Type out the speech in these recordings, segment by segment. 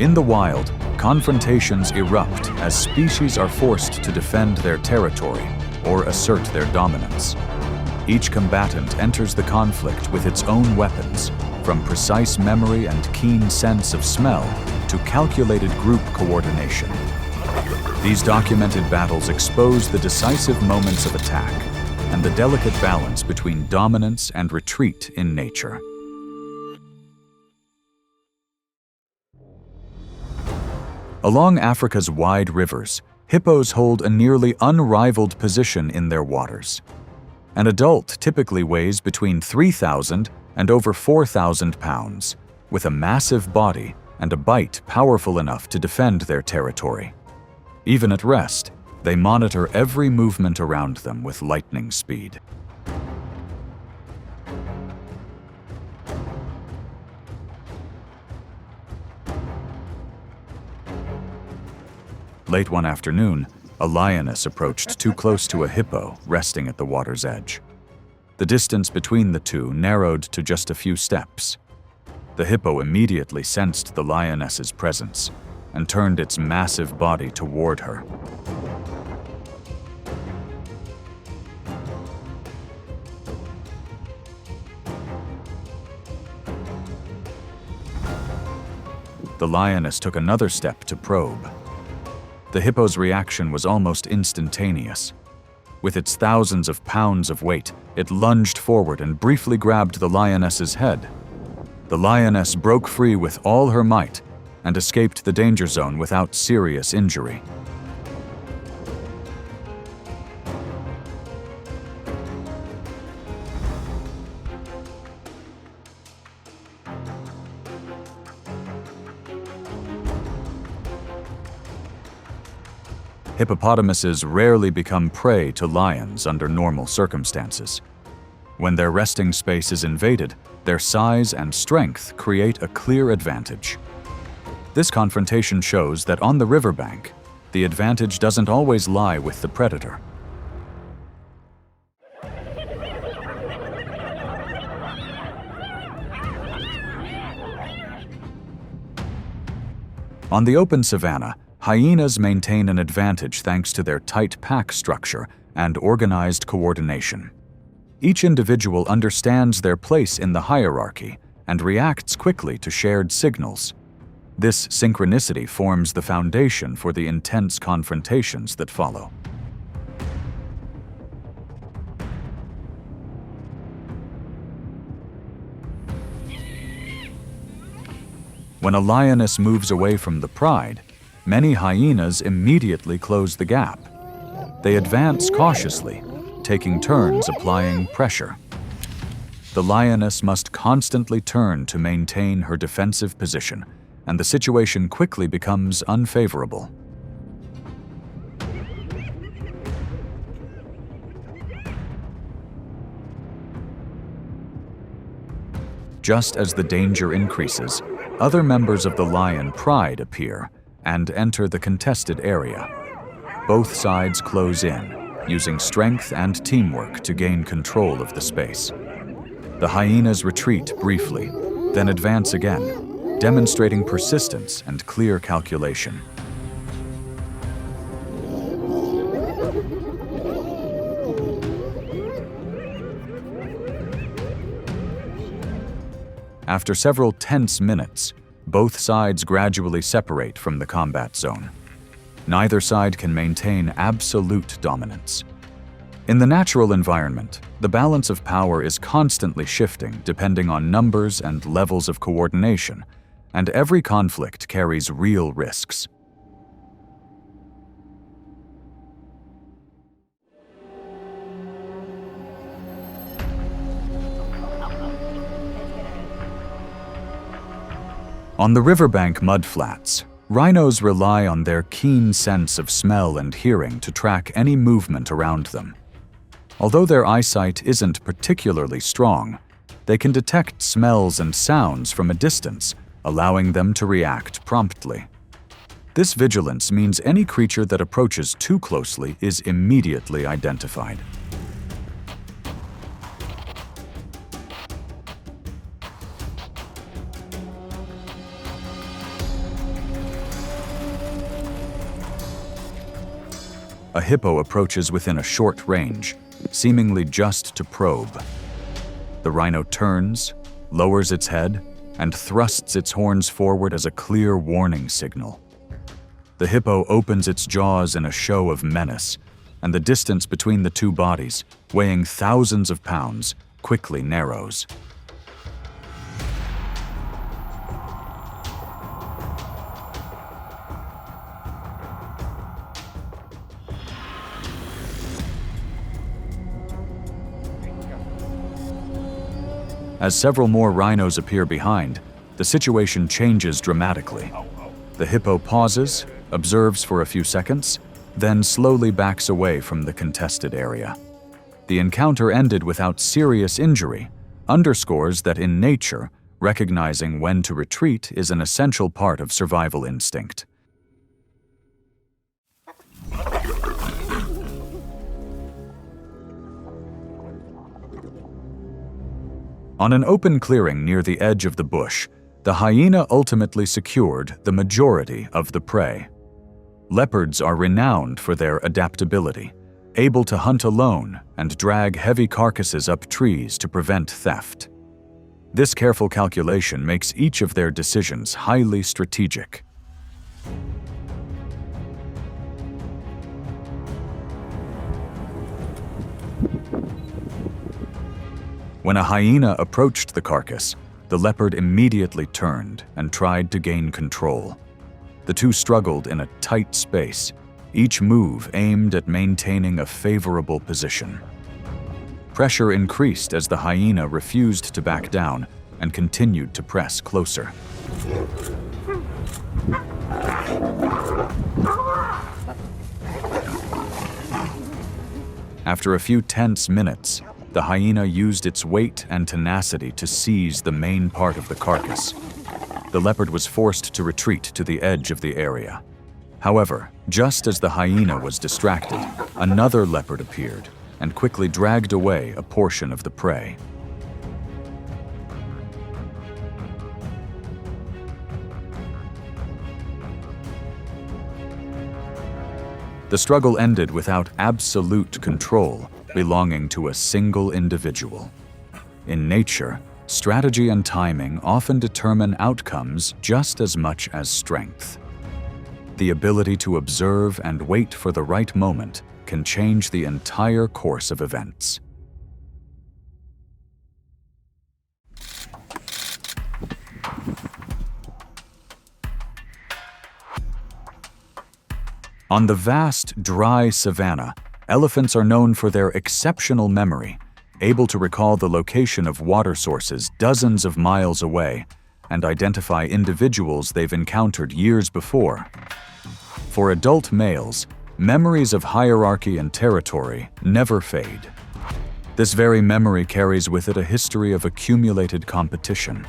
In the wild, confrontations erupt as species are forced to defend their territory or assert their dominance. Each combatant enters the conflict with its own weapons, from precise memory and keen sense of smell to calculated group coordination. These documented battles expose the decisive moments of attack and the delicate balance between dominance and retreat in nature. Along Africa's wide rivers, hippos hold a nearly unrivaled position in their waters. An adult typically weighs between 3,000 and over 4,000 pounds, with a massive body and a bite powerful enough to defend their territory. Even at rest, they monitor every movement around them with lightning speed. Late one afternoon, a lioness approached too close to a hippo resting at the water's edge. The distance between the two narrowed to just a few steps. The hippo immediately sensed the lioness's presence and turned its massive body toward her. The lioness took another step to probe. The hippo's reaction was almost instantaneous. With its thousands of pounds of weight, it lunged forward and briefly grabbed the lioness's head. The lioness broke free with all her might and escaped the danger zone without serious injury. Hippopotamuses rarely become prey to lions under normal circumstances. When their resting space is invaded, their size and strength create a clear advantage. This confrontation shows that on the riverbank, the advantage doesn't always lie with the predator. On the open savanna, hyenas maintain an advantage thanks to their tight pack structure and organized coordination. Each individual understands their place in the hierarchy and reacts quickly to shared signals. This synchronicity forms the foundation for the intense confrontations that follow. When a lioness moves away from the pride, many hyenas immediately close the gap. They advance cautiously, taking turns applying pressure. The lioness must constantly turn to maintain her defensive position, and the situation quickly becomes unfavorable. Just as the danger increases, other members of the lion pride appear and enter the contested area. Both sides close in, using strength and teamwork to gain control of the space. The hyenas retreat briefly, then advance again, demonstrating persistence and clear calculation. After several tense minutes, both sides gradually separate from the combat zone. Neither side can maintain absolute dominance. In the natural environment, the balance of power is constantly shifting depending on numbers and levels of coordination, and every conflict carries real risks. On the riverbank mudflats, rhinos rely on their keen sense of smell and hearing to track any movement around them. Although their eyesight isn't particularly strong, they can detect smells and sounds from a distance, allowing them to react promptly. This vigilance means any creature that approaches too closely is immediately identified. A hippo approaches within a short range, seemingly just to probe. The rhino turns, lowers its head, and thrusts its horns forward as a clear warning signal. The hippo opens its jaws in a show of menace, and the distance between the two bodies, weighing thousands of pounds, quickly narrows. As several more rhinos appear behind, the situation changes dramatically. The hippo pauses, observes for a few seconds, then slowly backs away from the contested area. The encounter ended without serious injury, underscores that in nature, recognizing when to retreat is an essential part of survival instinct. On an open clearing near the edge of the bush, the hyena ultimately secured the majority of the prey. Leopards are renowned for their adaptability, able to hunt alone and drag heavy carcasses up trees to prevent theft. This careful calculation makes each of their decisions highly strategic. When a hyena approached the carcass, the leopard immediately turned and tried to gain control. The two struggled in a tight space, each move aimed at maintaining a favorable position. Pressure increased as the hyena refused to back down and continued to press closer. After a few tense minutes, the hyena used its weight and tenacity to seize the main part of the carcass. The leopard was forced to retreat to the edge of the area. However, just as the hyena was distracted, another leopard appeared and quickly dragged away a portion of the prey. The struggle ended without absolute control belonging to a single individual. In nature, strategy and timing often determine outcomes just as much as strength. The ability to observe and wait for the right moment can change the entire course of events. On the vast, dry savanna, elephants are known for their exceptional memory, able to recall the location of water sources dozens of miles away and identify individuals they've encountered years before. For adult males, memories of hierarchy and territory never fade. This very memory carries with it a history of accumulated competition.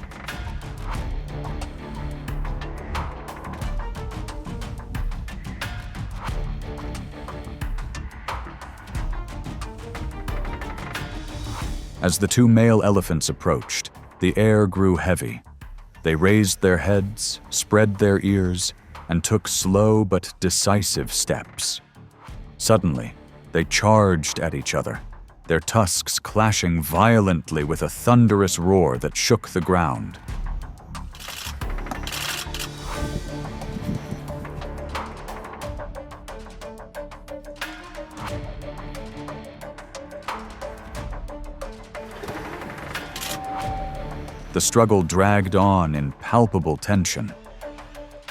As the two male elephants approached, the air grew heavy. They raised their heads, spread their ears, and took slow but decisive steps. Suddenly, they charged at each other, their tusks clashing violently with a thunderous roar that shook the ground. The struggle dragged on in palpable tension.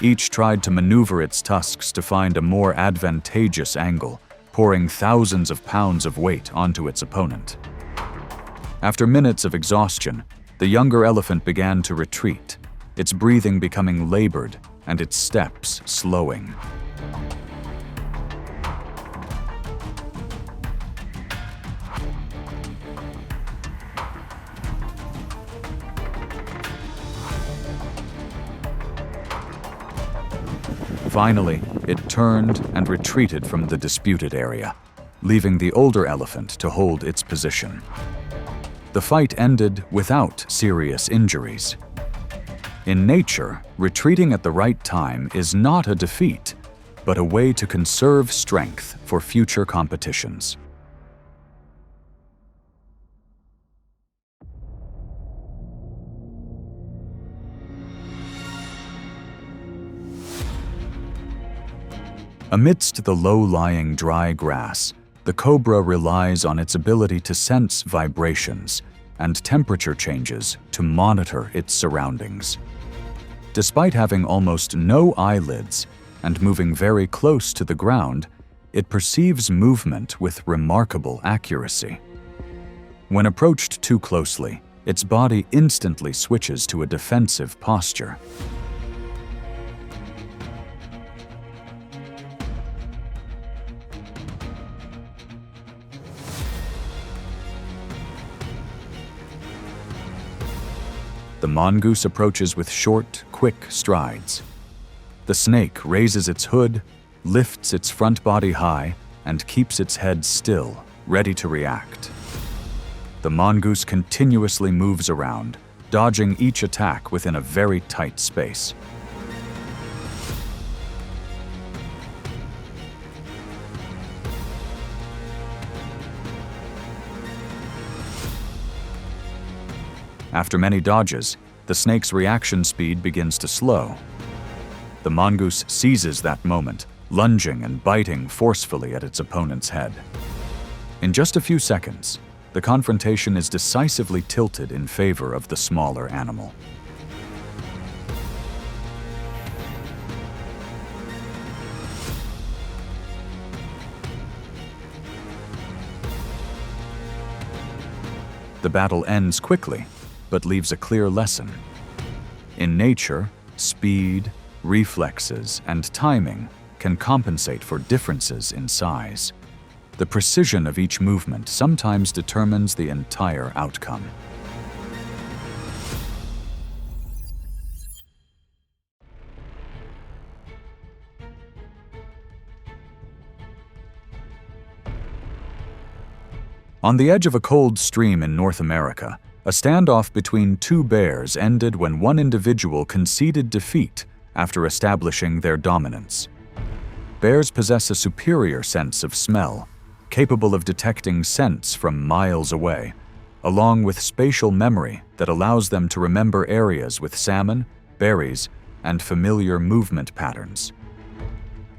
Each tried to maneuver its tusks to find a more advantageous angle, pouring thousands of pounds of weight onto its opponent. After minutes of exhaustion, the younger elephant began to retreat, its breathing becoming labored and its steps slowing. Finally, it turned and retreated from the disputed area, leaving the older elephant to hold its position. The fight ended without serious injuries. In nature, retreating at the right time is not a defeat. but a way to conserve strength for future competitions. Amidst the low-lying dry grass, the cobra relies on its ability to sense vibrations and temperature changes to monitor its surroundings. Despite having almost no eyelids and moving very close to the ground, it perceives movement with remarkable accuracy. When approached too closely, its body instantly switches to a defensive posture. The mongoose approaches with short, quick strides. The snake raises its hood, lifts its front body high, and keeps its head still, ready to react. The mongoose continuously moves around, dodging each attack within a very tight space. After many dodges, the snake's reaction speed begins to slow. The mongoose seizes that moment, lunging and biting forcefully at its opponent's head. In just a few seconds, the confrontation is decisively tilted in favor of the smaller animal. The battle ends quickly, but leaves a clear lesson. In nature, speed, reflexes, and timing can compensate for differences in size. The precision of each movement sometimes determines the entire outcome. On the edge of a cold stream in North America, a standoff between two bears ended when one individual conceded defeat after establishing their dominance. Bears possess a superior sense of smell, capable of detecting scents from miles away, along with spatial memory that allows them to remember areas with salmon, berries, and familiar movement patterns.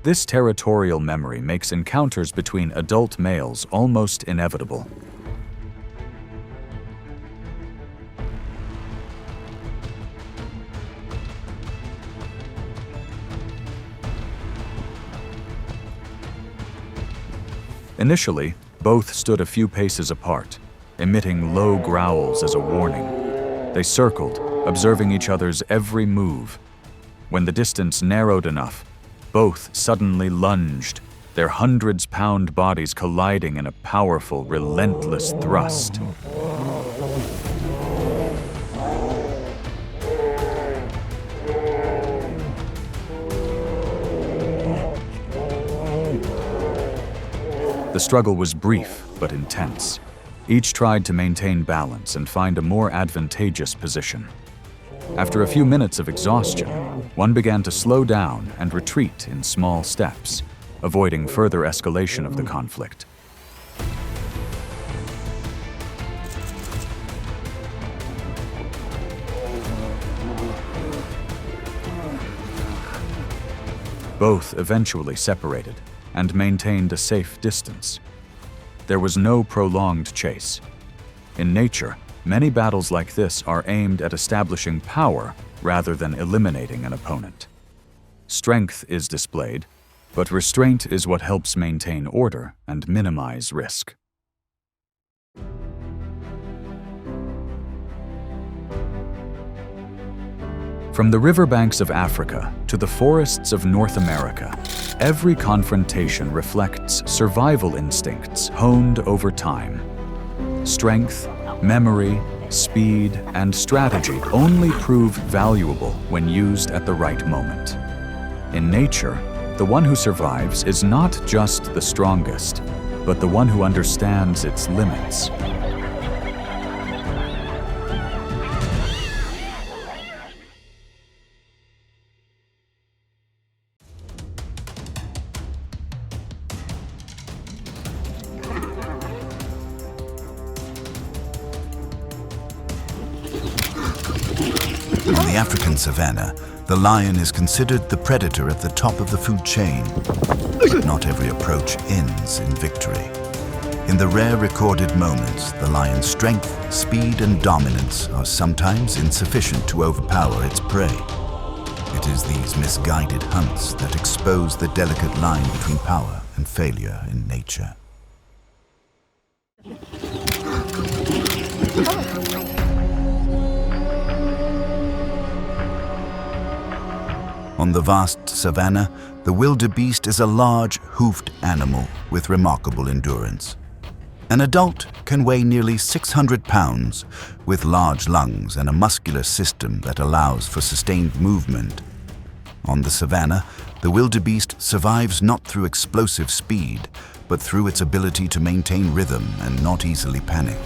This territorial memory makes encounters between adult males almost inevitable. Initially, both stood a few paces apart, emitting low growls as a warning. They circled, observing each other's every move. When the distance narrowed enough, both suddenly lunged, their hundreds-pound bodies colliding in a powerful, relentless thrust. The struggle was brief but intense. Each tried to maintain balance and find a more advantageous position. After a few minutes of exhaustion, one began to slow down and retreat in small steps, avoiding further escalation of the conflict. Both eventually separated and maintained a safe distance. There was no prolonged chase. In nature, many battles like this are aimed at establishing power rather than eliminating an opponent. Strength is displayed, but restraint is what helps maintain order and minimize risk. From the riverbanks of Africa to the forests of North America, every confrontation reflects survival instincts honed over time. Strength, memory, speed, and strategy only prove valuable when used at the right moment. In nature, the one who survives is not just the strongest, but the one who understands its limits. the African savanna, the lion is considered the predator at the top of the food chain. But not every approach ends in victory. In the rare recorded moments, the lion's strength, speed, and dominance are sometimes insufficient to overpower its prey. It is these misguided hunts that expose the delicate line between power and failure in nature. On the vast savanna, the wildebeest is a large, hoofed animal with remarkable endurance. An adult can weigh nearly 600 pounds, with large lungs and a muscular system that allows for sustained movement. On the savanna, the wildebeest survives not through explosive speed, but through its ability to maintain rhythm and not easily panic.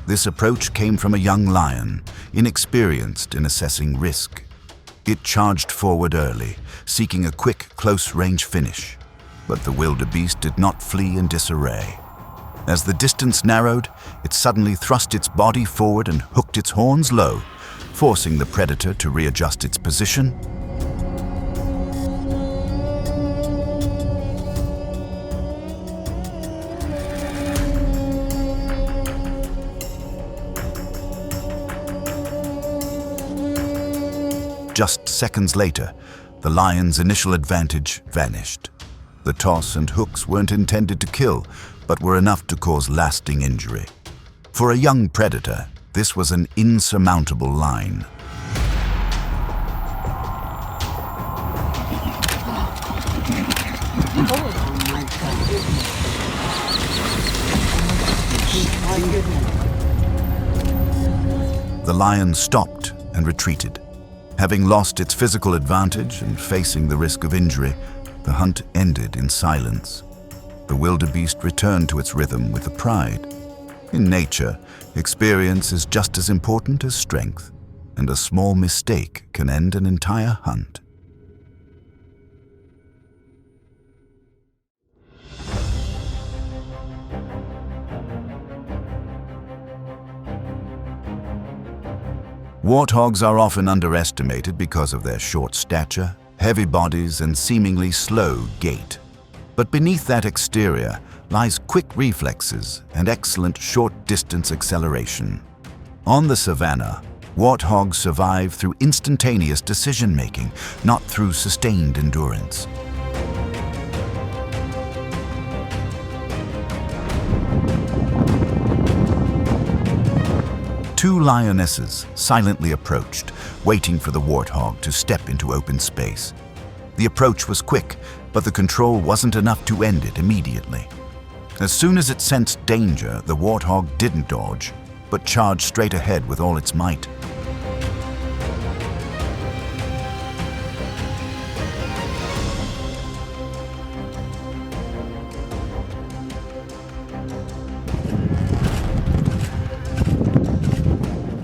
This approach came from a young lion, inexperienced in assessing risk. It charged forward early, seeking a quick, close-range finish. But the wildebeest did not flee in disarray. As the distance narrowed, it suddenly thrust its body forward and hooked its horns low, forcing the predator to readjust its position. Just seconds later, the lion's initial advantage vanished. The toss and hooks weren't intended to kill, but were enough to cause lasting injury. For a young predator, this was an insurmountable line. The lion stopped and retreated. Having lost its physical advantage and facing the risk of injury, the hunt ended in silence. The wildebeest returned to its rhythm with a pride. In nature, experience is just as important as strength, and a small mistake can end an entire hunt. Warthogs are often underestimated because of their short stature, heavy bodies, and seemingly slow gait. But beneath that exterior lies quick reflexes and excellent short-distance acceleration. On the savanna, warthogs survive through instantaneous decision-making, not through sustained endurance. Two lionesses silently approached, waiting for the warthog to step into open space. The approach was quick, but the control wasn't enough to end it immediately. As soon as it sensed danger, the warthog didn't dodge, but charged straight ahead with all its might.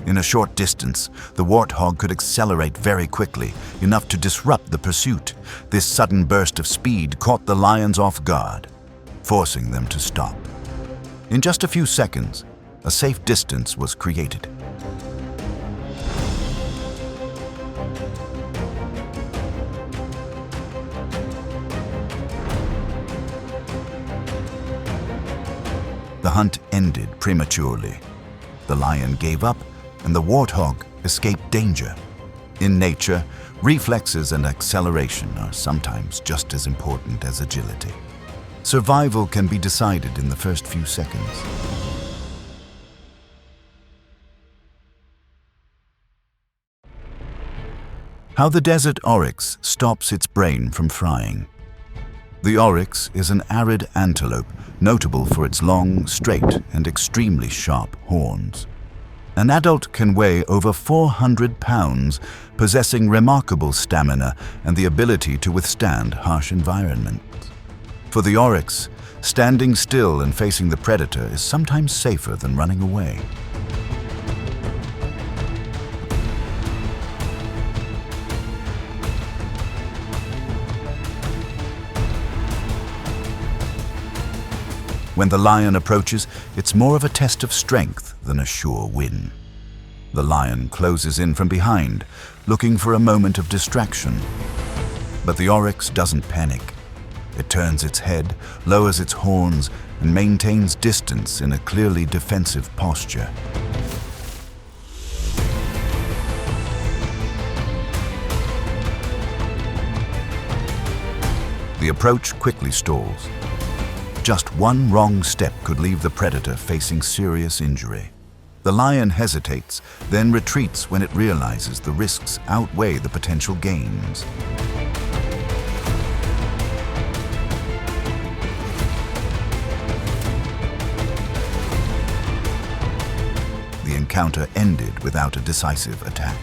In a short distance, the warthog could accelerate very quickly, enough to disrupt the pursuit. This sudden burst of speed caught the lions off guard, forcing them to stop. In just a few seconds, a safe distance was created. The hunt ended prematurely. The lion gave up, and the warthog escaped danger. In nature, reflexes and acceleration are sometimes just as important as agility. Survival can be decided in the first few seconds. How the desert oryx stops its brain from frying. The oryx is an arid antelope, notable for its long, straight, and extremely sharp horns. An adult can weigh over 400 pounds, possessing remarkable stamina and the ability to withstand harsh environments. For the oryx, standing still and facing the predator is sometimes safer than running away. When the lion approaches, it's more of a test of strength than a sure win. The lion closes in from behind, looking for a moment of distraction. But the oryx doesn't panic. It turns its head, lowers its horns, and maintains distance in a clearly defensive posture. The approach quickly stalls. Just one wrong step could leave the predator facing serious injury. The lion hesitates, then retreats when it realizes the risks outweigh the potential gains. The encounter ended without a decisive attack.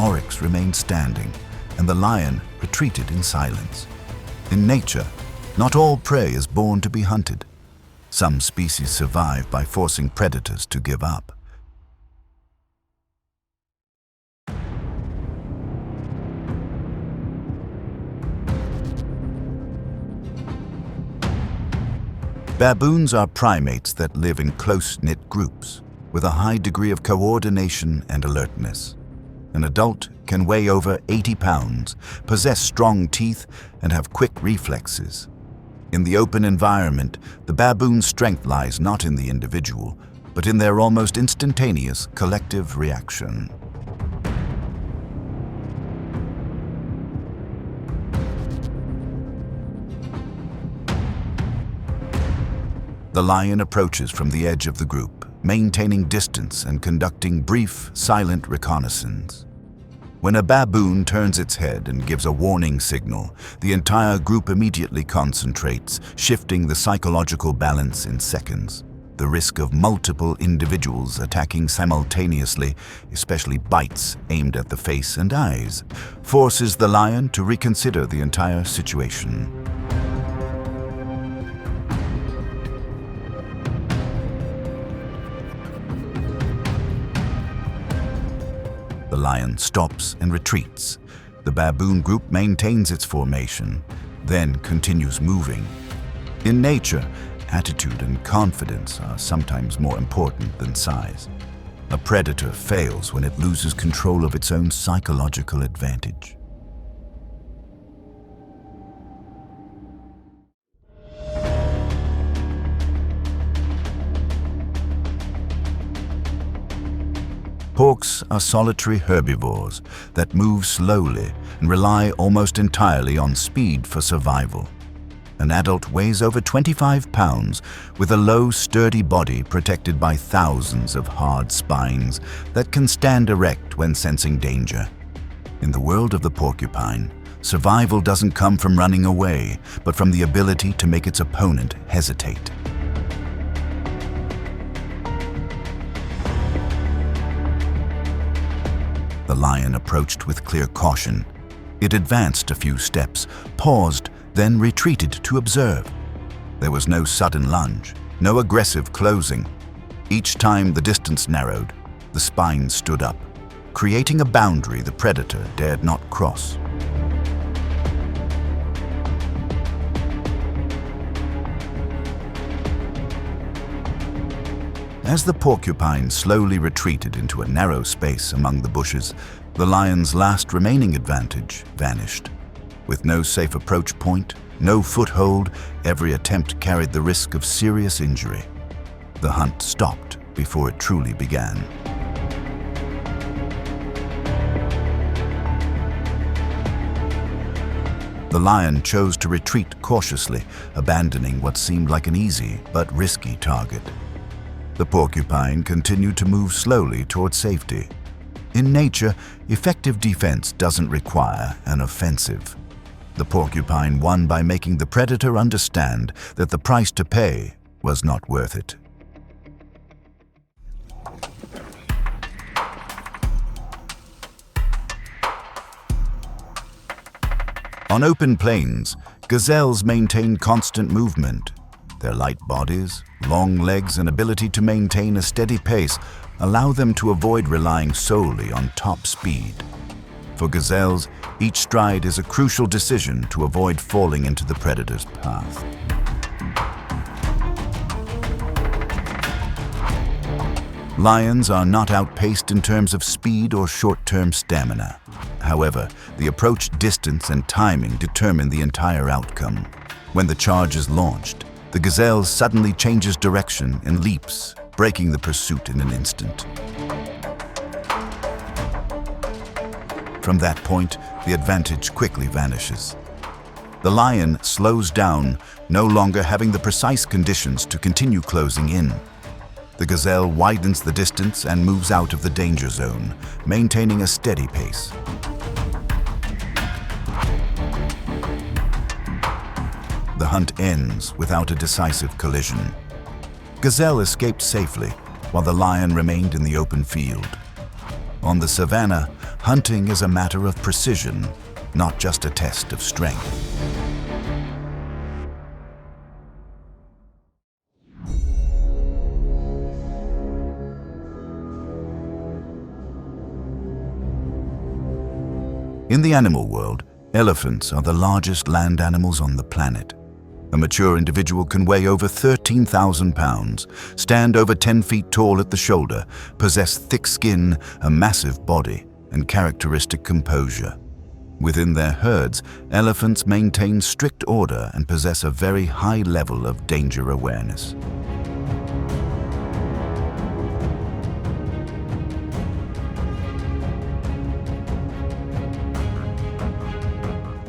Oryx remained standing, and the lion retreated in silence. In nature, not all prey is born to be hunted. Some species survive by forcing predators to give up. Baboons are primates that live in close-knit groups, with a high degree of coordination and alertness. An adult can weigh over 80 pounds, possess strong teeth, and have quick reflexes. In the open environment, the baboon's strength lies not in the individual, but in their almost instantaneous collective reaction. The lion approaches from the edge of the group, maintaining distance and conducting brief, silent reconnaissance. When a baboon turns its head and gives a warning signal, the entire group immediately concentrates, shifting the psychological balance in seconds. The risk of multiple individuals attacking simultaneously, especially bites aimed at the face and eyes, forces the lion to reconsider the entire situation. The lion stops and retreats. The baboon group maintains its formation, then continues moving. In nature, attitude and confidence are sometimes more important than size. A predator fails when it loses control of its own psychological advantage. Porcs are solitary herbivores that move slowly and rely almost entirely on speed for survival. An adult weighs over 25 pounds with a low, sturdy body protected by thousands of hard spines that can stand erect when sensing danger. In the world of the porcupine, survival doesn't come from running away, but from the ability to make its opponent hesitate. The lion approached with clear caution. It advanced a few steps, paused, then retreated to observe. There was no sudden lunge, no aggressive closing. Each time the distance narrowed, the spine stood up, creating a boundary the predator dared not cross. As the porcupine slowly retreated into a narrow space among the bushes, the lion's last remaining advantage vanished. With no safe approach point, no foothold, every attempt carried the risk of serious injury. The hunt stopped before it truly began. The lion chose to retreat cautiously, abandoning what seemed like an easy but risky target. The porcupine continued to move slowly toward safety. In nature, effective defense doesn't require an offensive. The porcupine won by making the predator understand that the price to pay was not worth it. On open plains, gazelles maintain constant movement. Their light bodies, long legs, and ability to maintain a steady pace allow them to avoid relying solely on top speed. For gazelles, each stride is a crucial decision to avoid falling into the predator's path. Lions are not outpaced in terms of speed or short-term stamina. However, the approach distance and timing determine the entire outcome. When the charge is launched, the gazelle suddenly changes direction and leaps, breaking the pursuit in an instant. From that point, the advantage quickly vanishes. The lion slows down, no longer having the precise conditions to continue closing in. The gazelle widens the distance and moves out of the danger zone, maintaining a steady pace. The hunt ends without a decisive collision. Gazelle escaped safely, while the lion remained in the open field. On the savannah, hunting is a matter of precision, not just a test of strength. In the animal world, elephants are the largest land animals on the planet. A mature individual can weigh over 13,000 pounds, stand over 10 feet tall at the shoulder, possess thick skin, a massive body, and characteristic composure. Within their herds, elephants maintain strict order and possess a very high level of danger awareness.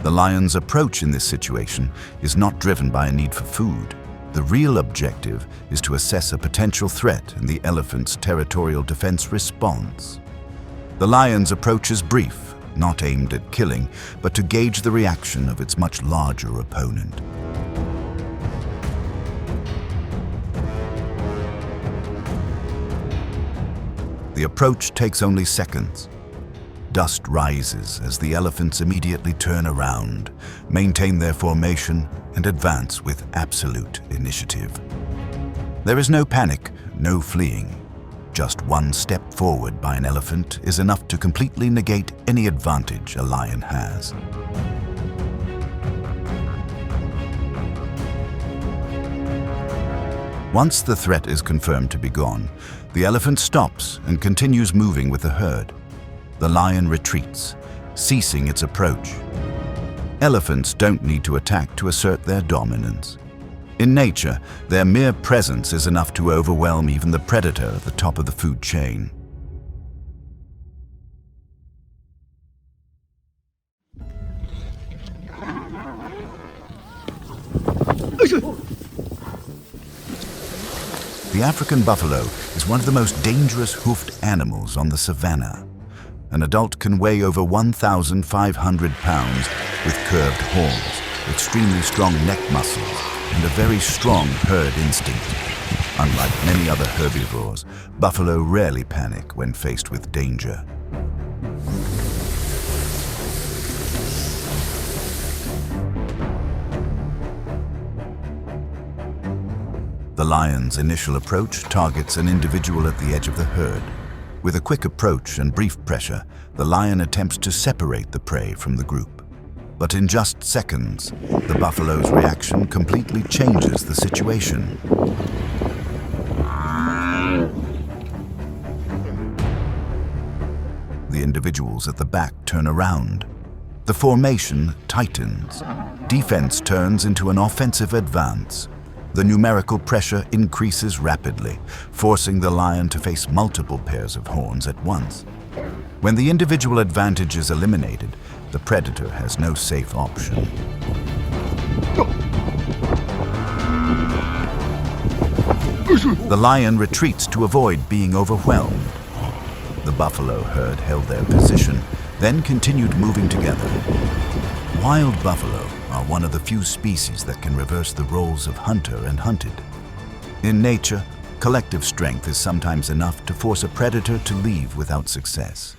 The lion's approach in this situation is not driven by a need for food. The real objective is to assess a potential threat and the elephant's territorial defense response. The lion's approach is brief, not aimed at killing, but to gauge the reaction of its much larger opponent. The approach takes only seconds. Dust rises as the elephants immediately turn around, maintain their formation, and advance with absolute initiative. There is no panic, no fleeing. Just one step forward by an elephant is enough to completely negate any advantage a lion has. Once the threat is confirmed to be gone, the elephant stops and continues moving with the herd. The lion retreats, ceasing its approach. Elephants don't need to attack to assert their dominance. In nature, their mere presence is enough to overwhelm even the predator at the top of the food chain. The African buffalo is one of the most dangerous hoofed animals on the savannah. An adult can weigh over 1,500 pounds with curved horns, extremely strong neck muscles, and a very strong herd instinct. Unlike many other herbivores, buffalo rarely panic when faced with danger. The lion's initial approach targets an individual at the edge of the herd. With a quick approach and brief pressure, the lion attempts to separate the prey from the group. But in just seconds, the buffalo's reaction completely changes the situation. The individuals at the back turn around. The formation tightens. Defense turns into an offensive advance. The numerical pressure increases rapidly, forcing the lion to face multiple pairs of horns at once. When the individual advantage is eliminated, the predator has no safe option. The lion retreats to avoid being overwhelmed. The buffalo herd held their position, then continued moving together. Wild buffalo are one of the few species that can reverse the roles of hunter and hunted. In nature, collective strength is sometimes enough to force a predator to leave without success.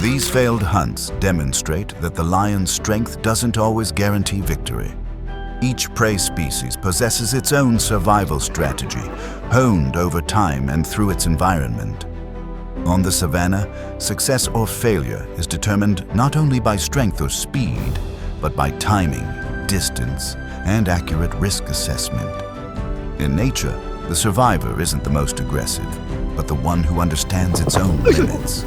These failed hunts demonstrate that the lion's strength doesn't always guarantee victory. Each prey species possesses its own survival strategy, honed over time and through its environment. On the savannah, success or failure is determined not only by strength or speed, but by timing, distance, and accurate risk assessment. In nature, the survivor isn't the most aggressive, but the one who understands its own limits.